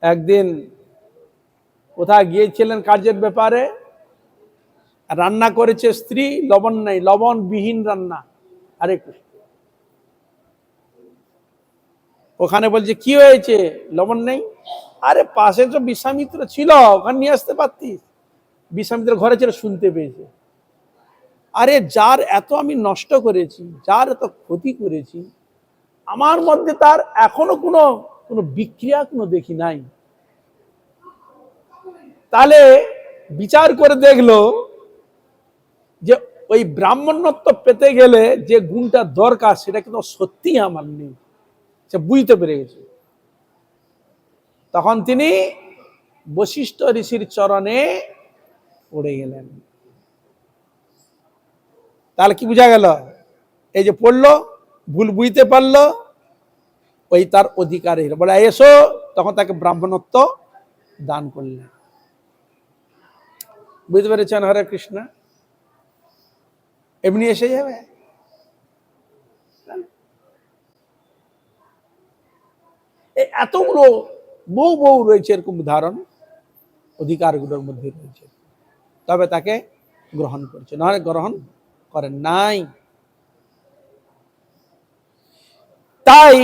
একদিন কোথায় গিয়েছিলেন কাজের ব্যাপারে, রান্না করেছে স্ত্রী, লবণ নেই, লবণবিহীন রান্না। আরে ওখানে বলছে কি হয়েছে, লবণ নেই? আরে পাশে তো বিশ্বামিত্র ছিল, ওখানে নিয়ে আসতে পারতিস। বিশ্বামিত্র ঘরে ছিল, শুনতে পেয়েছে। আরে যার এত আমি নষ্ট করেছি, যার এত ক্ষতি করেছি, আমার মধ্যে তার এখনো কোনো কোনো বিক্রিয়া কোনো দেখি নাই। তাহলে বিচার করে দেখলো যে ওই ব্রাহ্মণত্ব পেতে গেলে যে গুণটা দরকার সেটা কিন্তু সত্যি আমার নেই, সে বুঝতে পেরে গেছে। তখন তিনি বশিষ্ঠ ঋষির চরণে পড়ে গেলেন। তাহলে কি বোঝা গেল, এই যে পড়লো, ভুল বুঝতে পারলো, ওই তার অধিকার বলে এসো, তখন তাকে ব্রাহ্মণত্ব দান করলেন। বুঝতে পেরেছেন? হরে কৃষ্ণ। এমনি এসে যাবে। এতগুলো বহু বহু রয়েছে এরকম উদাহরণ, অধিকারগুলোর মধ্যে রয়েছে, তবে তাকে গ্রহণ করছে, নাহলে গ্রহণ করেন নাই। তাই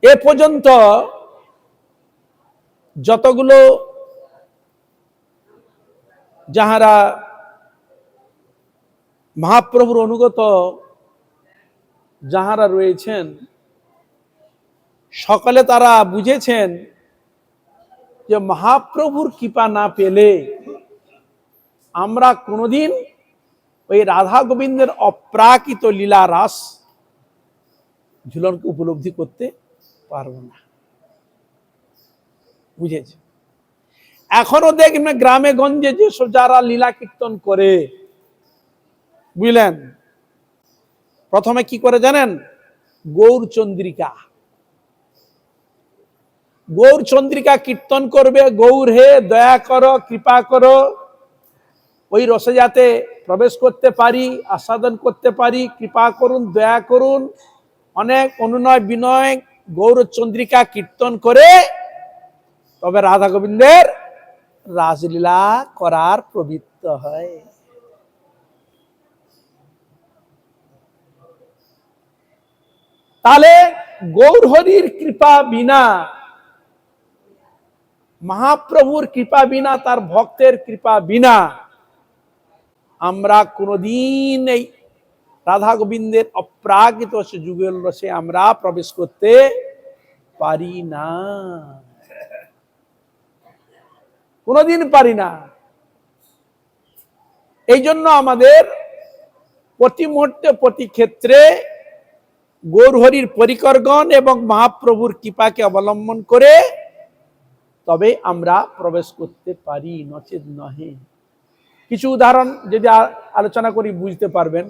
এ পর্যন্ত যতগুলো যাহারা মহাপ্রভুর অনুগত যাহারা রয়েছেন, সকলে তারা বুঝেছেন যে মহাপ্রভুর কৃপা না পেলে আমরা কোনোদিন ওই রাধা গোবিন্দের অপ্রাকৃত লীলা রাস ঝুলনকে উপলব্ধি করতে পারবো না। বুঝেছে? এখনো দেখবেন গ্রামে গঞ্জে যেসব যারা লীলা কীর্তন করে, বুঝলেন, প্রথমে কি করে জানেন? গৌর চন্দ্রিকা, গৌর চন্দ্রিকা কীর্তন করবে। গৌর হে দয়া করো, কৃপা করো, ওই রসে যাতে প্রবেশ করতে পারি, আস্বাদন করতে পারি, কৃপা করুন, দয়া করুন। অনেক অনুনয় বিনয় গৌর চন্দ্রিকা কীর্তন করে তবে রাধা গোবিন্দের রাসলীলা করার প্রবৃত্ত হয়। তাহলে গৌর হরির কৃপা বিনা, মহাপ্রভুর কৃপা বিনা, তার ভক্তের কৃপা বিনা আমরা কোনদিন এই রাধা গোবিন্দের অপ্রাকৃত যুগল রসে আমরা প্রবেশ করতে পারি না, কোনদিন পারি না। এই জন্য আমাদের প্রতি মুহূর্তে প্রতি ক্ষেত্রে গৌরহরির পরিকরগণ এবং মহাপ্রভুর কৃপাকে অবলম্বন করে তবে আমরা প্রবেশ করতে পারি, নচেত নহে। কিছু উদাহরণ যদি আলোচনা করি বুঝতে পারবেন।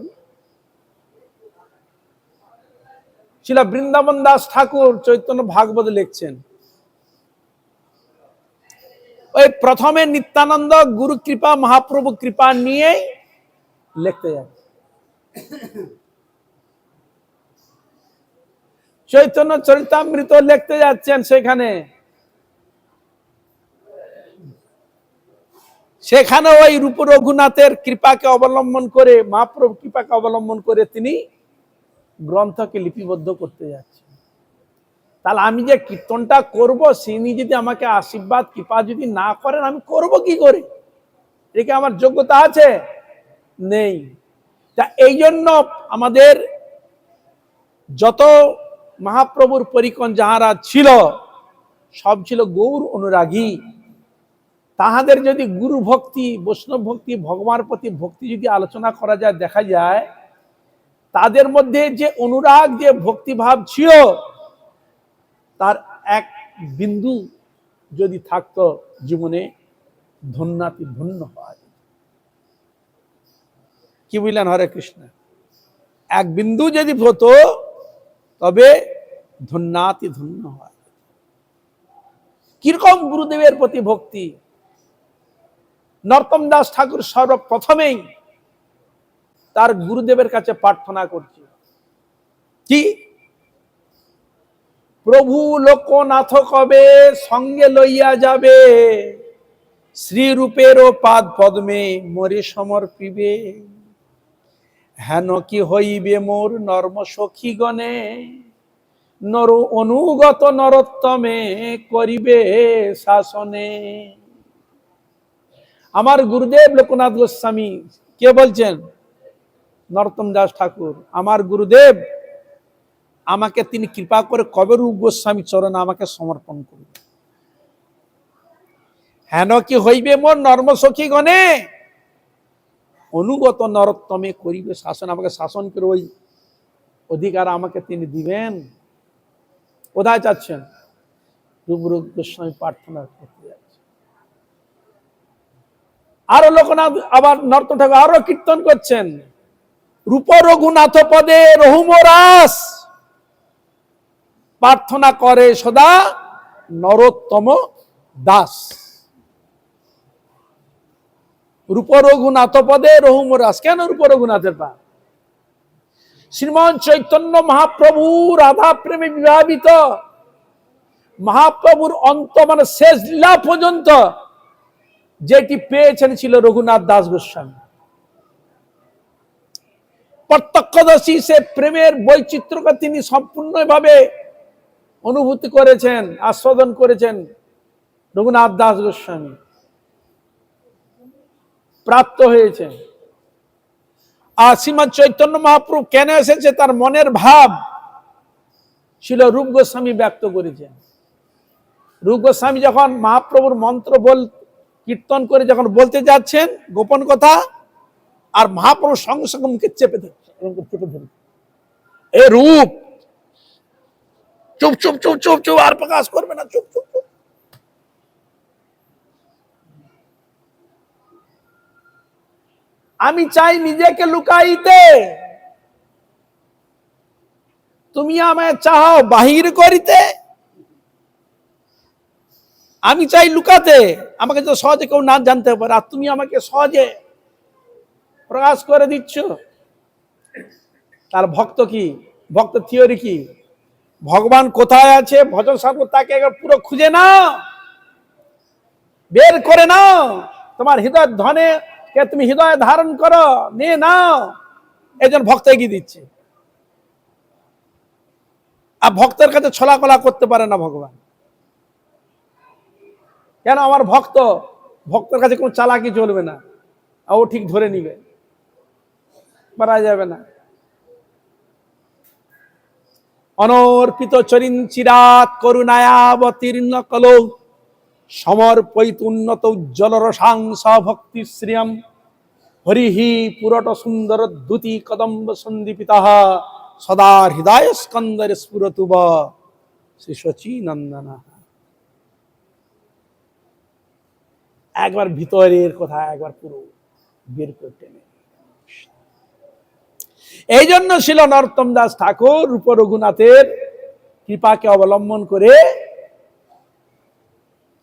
ছিল বৃন্দাবন দাস ঠাকুর চৈতন্য ভাগবত লিখছেন, ওই প্রথমে নিত্যানন্দ গুরু কৃপা মহাপ্রভু কৃপা নিয়ে লিখতে যাচ্ছে। চৈতন্য চরিতামৃত লিখতে যাচ্ছেন, সেখানে ওই রূপ রঘুনাথের কৃপাকে অবলম্বন করে, মহাপ্রভু কৃপাকে অবলম্বন করে তিনি গ্রন্থকে লিপিবদ্ধ করতে যাচ্ছেন। তাহলে আমি যে কীর্তনটা করব, তিনি যদি আমাকে আশীর্বাদ কৃপা যদি না করেন আমি করব কি করে? এটা আমার যোগ্যতা আছে? নেই। তা এই জন্য আমাদের যত মহাপ্রভুর পরিকন যাহারা ছিল সব ছিল গৌর অনুরাগী। তাহাদের যদি গুরু ভক্তি, বৈষ্ণব ভক্তি, ভগবানের প্রতি ভক্তি যদি আলোচনা করা যায়, দেখা যায় তাদের মধ্যে যে অনুরাগ, যে ভক্তিভাব ছিল, তার এক বিন্দু যদি থাকতো জীবনে ধন্যাতি ধন্য হয়। কি বুঝলেন? হরে কৃষ্ণ। এক বিন্দু যদি হতো তবে ধন্যাতি ধন্য হয়। কিরকম গুরুদেবের প্রতি ভক্তি! নরোত্তম দাস ঠাকুর সর্বপ্রথমেই তার গুরুদেবের কাছে প্রার্থনা করছে কি, প্রভু লোকনাথ কবে সঙ্গে লইয়া যাবে, শ্রীরূপের পাদ পদ্মে মোরে সমর্পিবে, হেন কি হইবে মোর নর্ম সখী গণে, নর অনুগত নরোত্তমে করিবে শাসনে। আমার গুরুদেব লোকনাথ গোস্বামী কে বলছেন? নরোত্তম দাস ঠাকুর। আমার গুরুদেব আমাকে তিনি কৃপা করে কবে রূপ গোস্বামী চরণে আমাকে সমর্পণ করবে। হেন কি হইবে মোর নর্ম সখী গণে, অনুগত নরোত্তমে করিবে শাসন। আমাকে শাসন করে ওই অধিকার আমাকে তিনি দিবেন। কোথায় চাচ্ছেন? রূপ গোস্বামী প্রার্থনা করতে যাচ্ছে। আরো লোকনাথ, আবার নরোত্তম ঠাকুর আরো কীর্তন করছেন, রূপ রঘুনাথ পদে রহুমরাস, প্রার্থনা করে সদা নরোত্তম দাস। রূপ রঘুনাথ পদে রহুমরাস। কেন রূপ রঘুনাথের পা? শ্রীমান চৈতন্য মহাপ্রভু রাধা প্রেমে বিভাবিত, মহাপ্রভুর অন্ত মানে শেষ লীলা পর্যন্ত যেটি পেয়েছেন ছিল রঘুনাথ দাস গোস্বামী। প্রত্যক্ষদর্শী সে প্রেমের বৈচিত্র্যকে তিনি সম্পূর্ণভাবে অনুভূতি করেছেন, আস্বাদন করেছেন রঘুনাথ দাস গোস্বামী, প্রাপ্ত হয়েছে। আর শ্রীমৎ চৈতন্য মহাপ্রভু কেন এসেছে তার মনের ভাব ছিল রূপ গোস্বামী ব্যক্ত করেছেন। রূপ গোস্বামী যখন মহাপ্রভুর মন্ত্র কীর্তন করে যখন বলতে যাচ্ছেন গোপন কথা, আর মহাপ্রভু সঙ্গে সঙ্গে মুখে চেপে ধরছে, এ রূপ চুপ চুপ চুপ চুপ চুপ, আর প্রকাশ করবে না, চুপ চুপ চুপ। আমি চাই নিজেকে লুকাইতে, তুমি আমায় চাও বাহির করিতে, আমি চাই লুকাতে, আমাকে তো সহজে কেউ না জানতে পারে, আর তুমি আমাকে সহজে প্রকাশ করে দিচ্ছ। তার ভক্ত কি, ভক্ত থিওরি কি, ভগবান কোথায় আছে ভজন সাধন তাকে একবার পুরো খুঁজে নাও, বের করে নাও, তোমার হৃদয় ধনে কে তুমি হৃদয় ধারণ করো, নিয়ে নাও। একজন ভক্ত এগিয়ে দিচ্ছে, আর ভক্তের কাছে ছলাকলা করতে পারে না ভগবান। কেন? আমার ভক্ত, ভক্তের কাছে কোনো চালাকি চলবে না, ও ঠিক ধরে নিবে, পারা যাবে না। অনর্পিত চরিন চিরাত করুণায়াবতীর্ণ কলৌ সমর্পয়িত উন্নত উজ্জ্বল রসাংস ভক্তি শ্রিয়ম হরিহি পুরট সুন্দর দ্যুতি কদম্ব সন্দীপিতঃ সদা হৃদয় স্কন্দরে স্ফুরতুব শ্রী শচীনন্দন। একবার ভিতরের কথা একবার পুরো বের করতে নেই। এই জন্য ছিল নরোত্তম দাস ঠাকুর রূপ রঘুনাথের কৃপাকে অবলম্বন করে,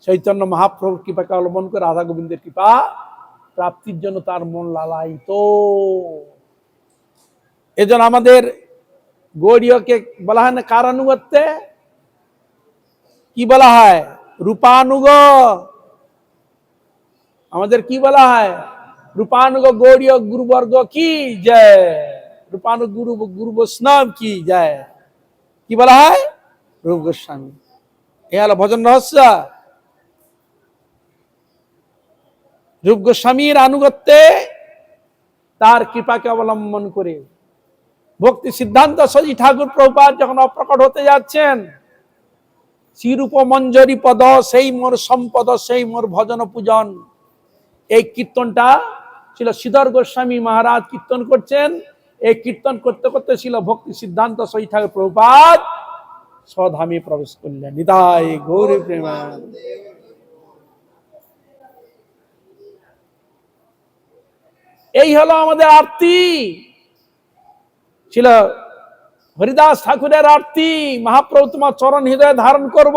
চৈতন্য মহাপ্রভুর কৃপাকে অবলম্বন করে রাধা গোবিন্দের কৃপা প্রাপ্তির জন্য তার মন লালায়িত। এজন্য আমাদের গৌড়ীয়কে বলা হয় না কারানুগত্যে, কি বলা হয়? রূপানুগ। আমাদের কি বলা হয়? রূপানুগ গৌড়ীয় গুরুবর্গ কি জয়, রূপানুগ গুরু গুরু বৈষ্ণব কি জয়। কি বলা হয়? রূপ গোস্বামী। এ হলো ভজন রহস্য। রূপ গোস্বামীর আনুগত্যে, তার কৃপাকে অবলম্বন করে ভক্তি সিদ্ধান্ত সজি ঠাকুর প্রভুপাদ যখন অপ্রকট হতে যাচ্ছেন, শ্রীরূপ মঞ্জরি পদ সেই মোর সম্পদ সেই মোর ভজন পূজন, এই কীর্তনটা ছিল শ্রীধর গোস্বামী মহারাজ কীর্তন করছেন। এই কীর্তন করতে করতে ছিল ভক্তি সিদ্ধান্ত সজি ঠাকুর প্রভুপাদ স্বধামে প্রবেশ করলেন। নিতাই গৌর প্রেমানন্দে। এই হলো আমাদের আরতি, ছিল হরিদাস ঠাকুরের আরতি। মহাপ্রভু তোমার চরণ হৃদয়ে ধারণ করব,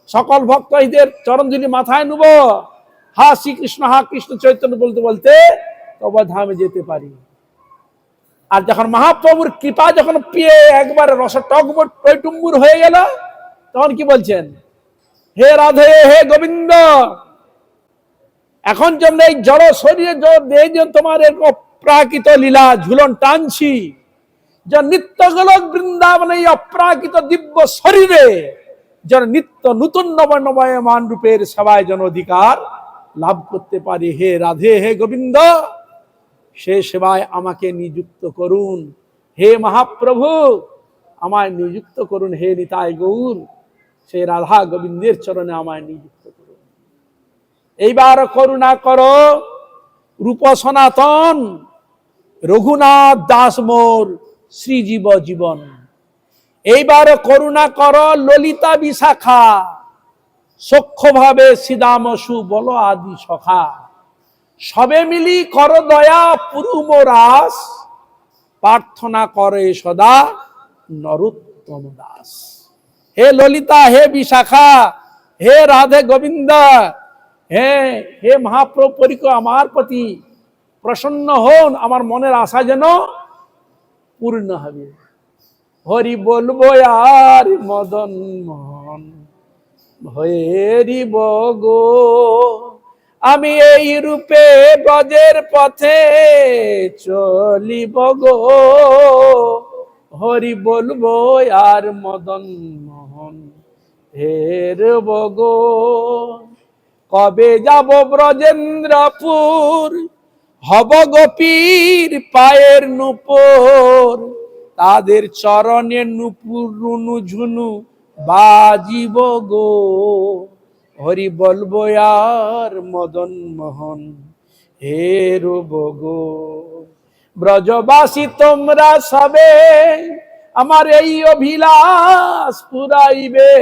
সকল ভক্ত হৃদয়ের চরণ ধুলি মাথায় নেব, হা শ্রীকৃষ্ণ হা কৃষ্ণ চৈতন্য বলতে বলতে তবে ধামে যেতে পারি। আর যখন মহাপ্রভুর কৃপা যখন পেয়ে একবারে রস টকবট টইটুম্বুর হয়ে গেল, তখন কি বলছেন? হে রাধে হে গোবিন্দ, এখন জন্য এই জড় শরীরে তোমার অপ্রাকৃত লীলা ঝুলন টানছি, যে নিত্য গোলক বৃন্দাবন এই অপ্রাকৃত দিব্য শরীরে যেন নিত্য নতুন নবনবয়মান রূপের সেবায় যেন অধিকার লাভ করতে পারি। হে রাধে হে গোবিন্দ, সে সেবায় আমাকে নিযুক্ত করুন। হে মহাপ্রভু, আমায় নিযুক্ত করুন। হে নিতাই গৌর, সে রাধা গোবিন্দের চরণে আমায় নিযুক্ত করুন। এইবার করুণা করো রূপ সনাতন রঘুনাথ দাস মোর শ্রীজীব জীবন। এইবার করুণা কর ললিতা বিশাখা সখ্য ভাবে শ্রীদামসু বল আদি সখা, সবে মিলি কর দয়া পুরুম রাস, প্রার্থনা করে সদা নরোত্তম দাস। হে ললিতা, হে বিশাখা, হে রাধে গোবিন্দ, হে হে মহাপ্রভু পরিকর আমার প্রতি প্রসন্ন হন, আমার মনের আশা যেন পূর্ণ হবে। হরি বলবো আর মদন মোহন হরিব গো, আমি এই রূপে ব্রজের পথে চলিব গো। হরি বলবো আর মদন মোহন হেরব গো। কবে যাব ব্রজেন্দ্রপুর, হব গোপীর পায়ের নূপুর, তাদের চরণে নূপুর রুনু ঝুনু বাজিব গো। হরি বলবো আর মদন মোহন হেরব গো। ব্রজবাসী তোমরা সবে আমার এই অভিলাষ পুরাইবে,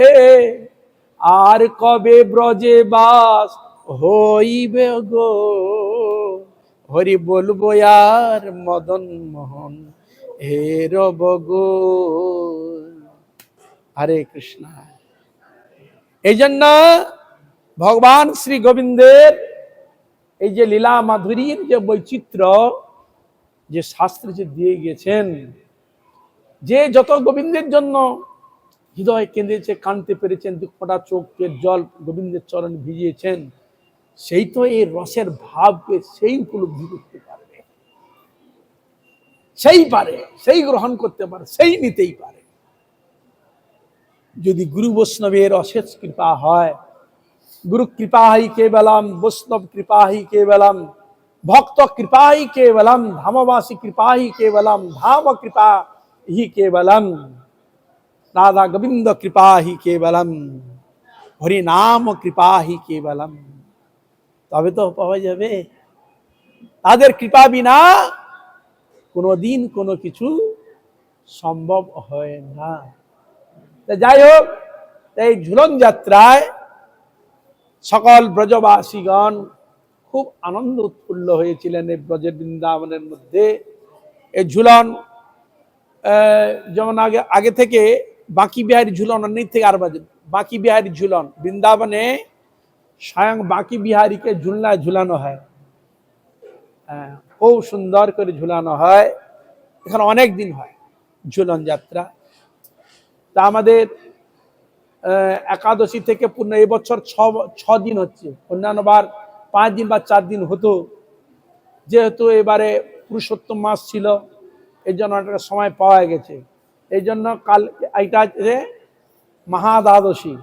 আর কবে ব্রজে বাস হইবে গো। হরি বলবো আর মদন মোহন হে রব গো। হরে কৃষ্ণ। এই জন্য ভগবান শ্রী গোবিন্দের এই যে লীলা মাধুরীর যে বৈচিত্র্য যে শাস্ত্রে যে দিয়ে গেছেন, যে যত গোবিন্দের জন্য হৃদয় কেঁদেছে, কাঁদতে পেরেছেন, দুঃখটা চোখের জল গোবিন্দের চরণ ভিজিয়েছেন, সেই তো এই রসের ভাবকে সেই উপলব্ধি করতে পারবে, সেই পারে, সেই গ্রহণ করতে পারে, সেই নিতেই পারে। যদি গুরু বৈষ্ণবের অশেষ কৃপা হয়, গুরু কৃপা হি কেবলম, বৈষ্ণব কৃপা হি কেবলম, ভক্ত কৃপা হি কেবলম, ধামবাসী কৃপা হি কেবলম, ধাম কৃপা হি কেবলম, রাধা গোবিন্দ কৃপা হি কেবলম, হরি নাম কৃপা হি কেবলম, তবে তো পাওয়া যাবে। তাদের কৃপা বিনা কোনোদিন কোনো কিছু সম্ভব হয় না। যাই হোক, এই ঝুলন যাত্রায় সকল ব্রজবাসীগণ খুব আনন্দ উৎফুল্ল হয়েছিলেন। এই ব্রজের বৃন্দাবনের মধ্যে এই ঝুলন যেমন আগে থেকে বাঁকি বিহারী ঝুলন অনেক থেকে আর বাজে বাঁকি বিহারী ঝুলন বৃন্দাবনে স্বয়ং বাঁকি বিহারীকে ঝুলনায় ঝুলানো হয়, খুব সুন্দর করে ঝুলানো হয়। এখানে অনেক দিন হয় ঝুলন যাত্রা। তা আমাদের একাদশী থেকে পূর্ণ এবছর 6 দিন হচ্ছে, অন্যান্য বার 5 দিন বা 4 দিন হতো। যেহেতু এবারে পুরুষোত্তম মাস ছিল, এই জন্য একটা সময় পাওয়া গেছে। এই জন্য কাল এইটা হচ্ছে মহাদ্বাদশী,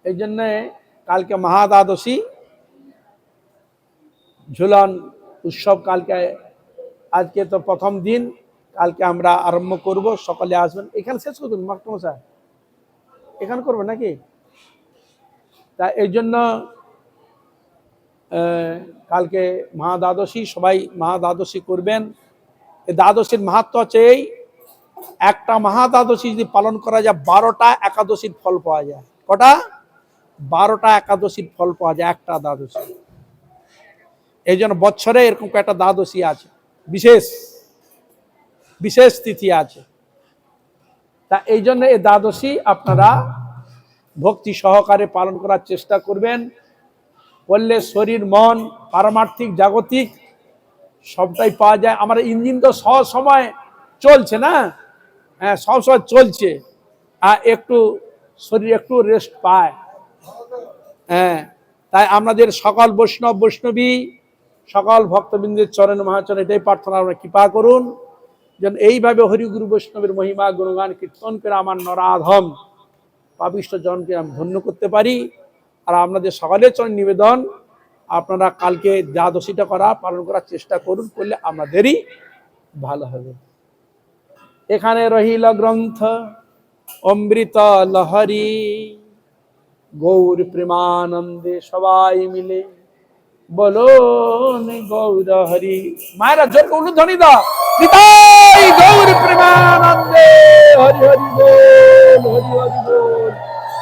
এই জন্যে কালকে মহাদ্বাদশী ঝুলন উৎসব। কালকে, আজকে তো প্রথম দিন, কালকে আমরা আরম্ভ করব। সকালে আসবেন, এখানে শেষ করবেন মাস্টারমশাই, এখানে করবেন নাকি? তা এই জন্য কালকে মহাদ্বাদশী, সবাই মহাদ্বাদশী করবেন। এই দ্বাদশীর মাহাত্ম্য হচ্ছে এই, একটা মহাদ্বাদশী যদি পালন করা যায় 12টা একাদশীর ফল পাওয়া যায়। কটা? 12টা একাদশীর ফল পাওয়া যায় একটা দ্বাদশী। এই জন্য বছরে এরকম একটা দ্বাদশী আছে, বিশেষ বিশেষ তিথি আছে। তা এই জন্য এই দ্বাদশী আপনারা ভক্তি সহকারে পালন করার চেষ্টা করবেন। বললে শরীর মন পারমার্থিক জাগতিক সবটাই পাওয়া যায়। আমার ইঞ্জিন তো সব সময় চলছে না, হ্যাঁ সব সময় চলছে, আর একটু শরীর একটু রেস্ট পায়। হ্যাঁ, তাই আমাদের সকল বৈষ্ণব বৈষ্ণবী সকল ভক্তবৃন্দের চরণ মহাচরণ এটাই প্রার্থনা, আমরা কৃপা করুন যেন এইভাবে হরিগুরু বৈষ্ণবের মহিমা গুণগান কীর্তন করে আমার নরাধম পাপিষ্ঠ জনকে আমি ধন্য করতে পারি। আর আপনাদের সকলের চরণ নিবেদন, আপনারা কালকে দ্বাদশীটা পালন করার চেষ্টা করুন, করলে আমাদেরই ভালো হবে। এখানে রহিল গ্রন্থ অমৃত লহরী, গৌর প্রেমানন্দে সবাই মিলে বলো গৌর হরি। মায়েরা জোর উলুধ্বনি দাও, নিতাই গৌর প্রেমানন্দে হরি হরি বল, হরি হরি বল,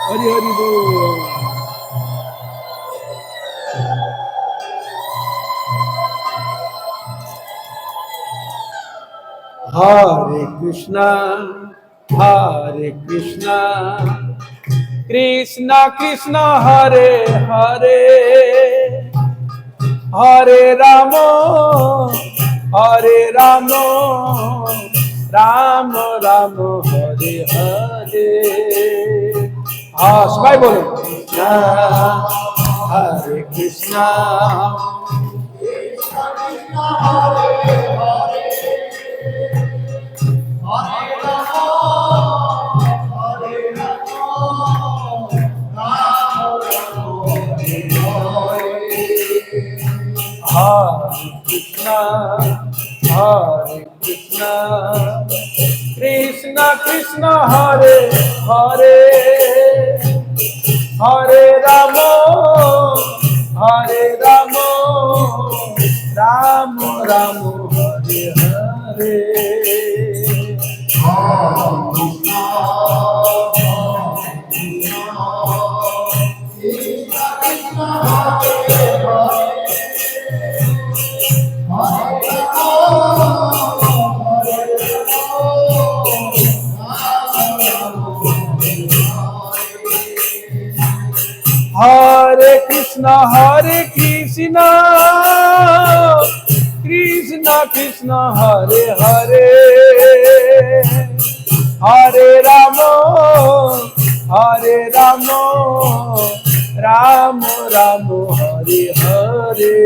হরি হরি বল। হরে কৃষ্ণ হরে কৃষ্ণ, কৃষ্ণ কৃষ্ণ হরে হরে, হরে রাম হরে রাম, রাম রাম হরে হরে। হ্যাঁ সবাই বলুন, হরে Krishna Hare Krishna, Hare Krishna, Krishna Krishna Hare Hare, Hare Rama, Hare Rama, Rama Rama Hare Hare. Hare Krishna, হরে কৃষ্ণ কৃষ্ণ কৃষ্ণ হরে হরে, হরে রাম রাম রাম হরে হরে।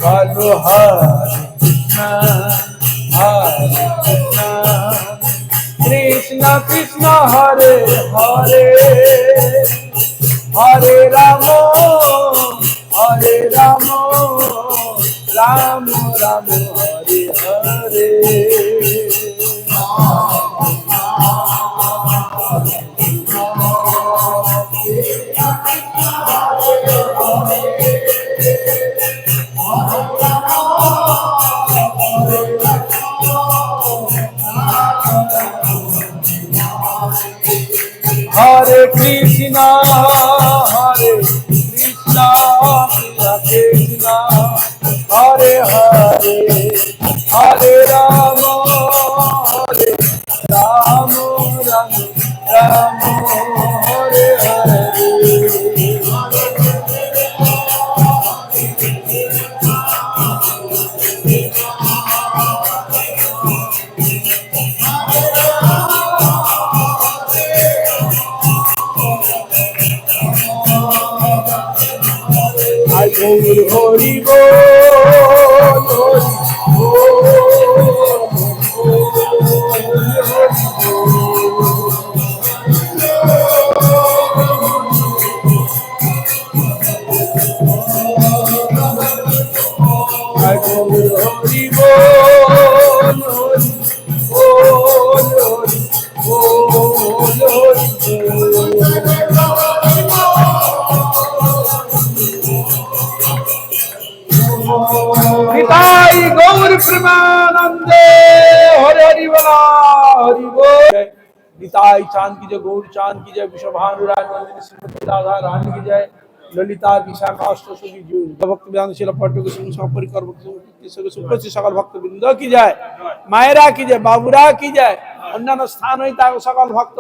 বলো হরে কৃষ্ণ কৃষ্ণ হরে হরে, হরে রাম রাম রাম হরে হরে। হরে কৃষ্ণ কৃষ্ণ কৃষ্ণ হরে হরে, হরে রাম রাম রাম হরে হরে। হরি বল নিতাই গৌর প্রেমানন্দে, হরে হরি বলা হরি বল। নিতাই चांद की जय, गौर चांद की जय, विश्वभानुराज नंदिनी श्रीमती राधा रानी की जय, ललिता विशाखा अष्टसखी भक्त विधानशील पट्टक परिकर सुप्रसिद्ध सकल भक्त बृंद की जय, मायरा की जय, बाबुरा की जय, अन्य स्थान सकल भक्त